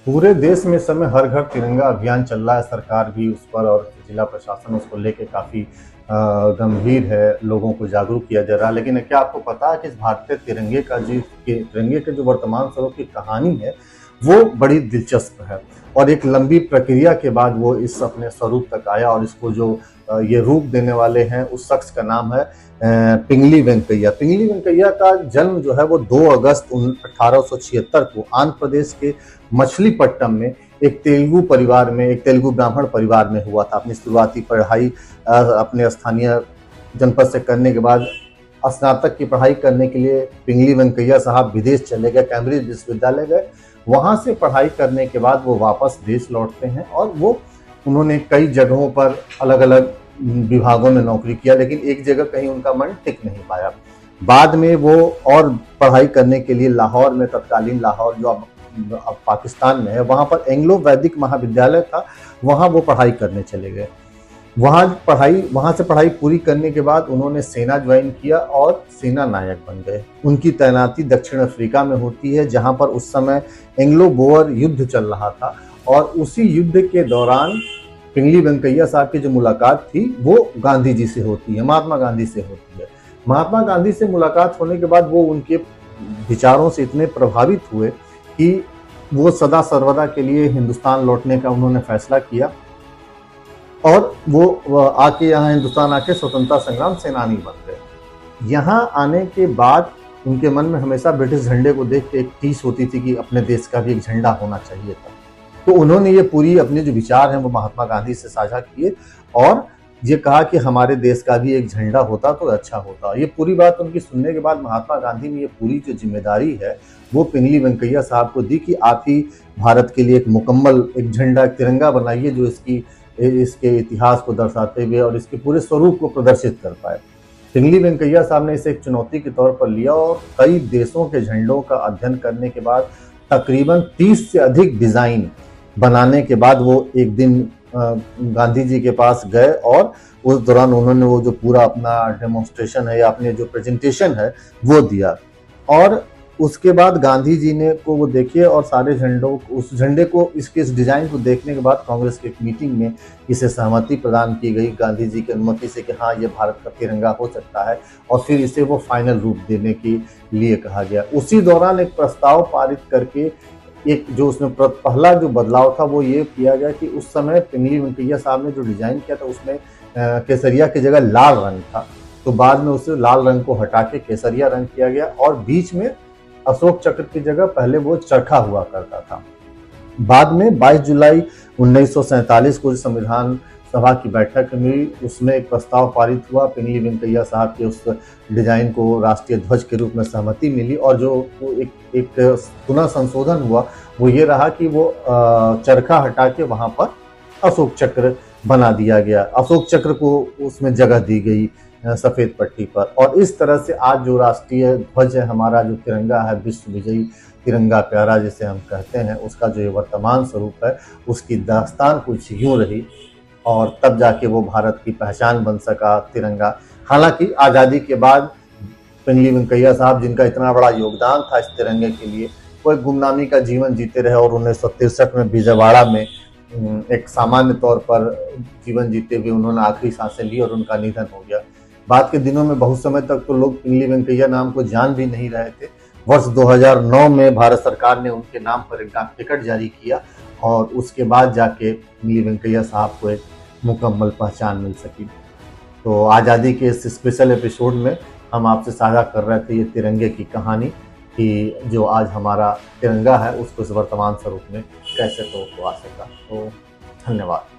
पूरे देश में इस समय हर घर तिरंगा अभियान चल रहा है। सरकार भी उस पर और जिला प्रशासन उसको लेके काफ़ी गंभीर है, लोगों को जागरूक किया जा रहा है। लेकिन क्या आपको पता है कि इस भारतीय तिरंगे के जो वर्तमान स्वरूप की कहानी है, वो बड़ी दिलचस्प है और एक लंबी प्रक्रिया के बाद वो इस अपने स्वरूप तक आया और इसको जो ये रूप देने वाले हैं, उस शख्स का नाम है पिंगली वेंकैया। पिंगली वेंकैया का जन्म जो है वो 2 अगस्त 1876 को आंध्र प्रदेश के मछलीपट्टनम में एक तेलुगु ब्राह्मण परिवार में हुआ था। अपनी शुरुआती पढ़ाई अपने स्थानीय जनपद से करने के बाद स्नातक की पढ़ाई करने के लिए पिंगली वेंकैया साहब विदेश चले गए, कैम्ब्रिज विश्वविद्यालय गए। वहां से पढ़ाई करने के बाद वो वापस देश लौटते हैं और उन्होंने कई जगहों पर अलग अलग विभागों में नौकरी किया, लेकिन एक जगह कहीं उनका मन टिक नहीं पाया। बाद में वो और पढ़ाई करने के लिए लाहौर में, तत्कालीन लाहौर जो अब पाकिस्तान में है, वहाँ पर एंग्लो वैदिक महाविद्यालय था, वहाँ वो पढ़ाई करने चले गए। वहाँ से पढ़ाई पूरी करने के बाद उन्होंने सेना ज्वाइन किया और सेना नायक बन गए। उनकी तैनाती दक्षिण अफ्रीका में होती है, जहाँ पर उस समय एंग्लो बोअर युद्ध चल रहा था और उसी युद्ध के दौरान पिंगली वेंकैया साहब की जो मुलाकात थी वो गांधी जी से होती है, महात्मा गांधी से होती है। महात्मा गांधी से मुलाकात होने के बाद वो उनके विचारों से इतने प्रभावित हुए कि वो सदा सर्वदा के लिए हिंदुस्तान लौटने का उन्होंने फैसला किया और वो आके यहाँ हिंदुस्तान आके स्वतंत्रता संग्राम सेनानी बन गए। यहाँ आने के बाद उनके मन में हमेशा ब्रिटिश झंडे को देख के एक टीस होती थी कि अपने देश का भी एक झंडा होना चाहिए था। तो उन्होंने ये पूरी अपने जो विचार हैं वो महात्मा गांधी से साझा किए और ये कहा कि हमारे देश का भी एक झंडा होता तो अच्छा होता। ये पूरी बात उनकी सुनने के बाद महात्मा गांधी ने ये पूरी जो जिम्मेदारी है वो पिंगली वेंकैया साहब को दी कि आप ही भारत के लिए एक मुकम्मल एक झंडा, एक तिरंगा बनाइए जो इसके इतिहास को दर्शाते हुए और इसके पूरे स्वरूप को प्रदर्शित कर पाए। पिंगली वेंकैया साहब ने इसे एक चुनौती के तौर पर लिया और कई देशों के झंडों का अध्ययन करने के बाद तकरीबन 30 से अधिक डिजाइन बनाने के बाद वो एक दिन गांधी जी के पास गए और उस दौरान उन्होंने वो जो पूरा अपना डेमोन्स्ट्रेशन है या अपने जो प्रेजेंटेशन है वो दिया और उसके बाद गांधी जी ने को वो देखिए और सारे उस झंडे को इसके इस डिजाइन को देखने के बाद कांग्रेस की एक मीटिंग में इसे सहमति प्रदान की गई गांधी जी की अनुमति से कि हाँ ये भारत का तिरंगा हो सकता है और फिर इसे वो फाइनल रूप देने के लिए कहा गया। उसी दौरान एक प्रस्ताव पारित करके एक जो उसमें पहला जो बदलाव था वो ये किया गया कि उस समय पिंगली वेंकैया साहब ने जो डिजाइन किया था उसमें केसरिया की जगह लाल रंग था, तो बाद में उसे लाल रंग को हटा के केसरिया रंग किया गया और बीच में अशोक चक्र की जगह पहले वो चरखा हुआ करता था। बाद में 22 जुलाई 1947 को संविधान सभा की बैठक हुई, उसमें एक प्रस्ताव पारित हुआ। पिंगली वेंकैया साहब के उस डिजाइन को राष्ट्रीय ध्वज के रूप में सहमति मिली और जो एक पुनः संशोधन हुआ वो ये रहा कि वो चरखा हटा के वहां पर अशोक चक्र बना दिया गया। अशोक चक्र को उसमें जगह दी गई सफेद पट्टी पर और इस तरह से आज जो राष्ट्रीय ध्वज है हमारा, जो तिरंगा है, विश्व विजयी तिरंगा प्यारा जिसे हम कहते हैं, उसका जो ये वर्तमान स्वरूप है उसकी दास्तान कुछ यूं रही और तब जाके वो भारत की पहचान बन सका तिरंगा। हालांकि आज़ादी के बाद पिंगली वेंकैया साहब, जिनका इतना बड़ा योगदान था इस तिरंगे के लिए, वो एक गुमनामी का जीवन जीते रहे और 1963 में बिजयवाड़ा में एक सामान्य तौर पर जीवन जीते हुए उन्होंने आखिरी सांसें ली और उनका निधन हो गया। बाद के दिनों में बहुत समय तक तो लोग पिंगली वेंकैया नाम को जान भी नहीं रहे थे। वर्ष 2009 में भारत सरकार ने उनके नाम पर एक डाक टिकट जारी किया और उसके बाद जाके पिंगली वेंकैया साहब को एक मुकम्मल पहचान मिल सकी। तो आज़ादी के इस स्पेशल एपिसोड में हम आपसे साझा कर रहे थे ये तिरंगे की कहानी कि जो आज हमारा तिरंगा है उसको इस वर्तमान स्वरूप में कैसे तो आ सका। तो धन्यवाद।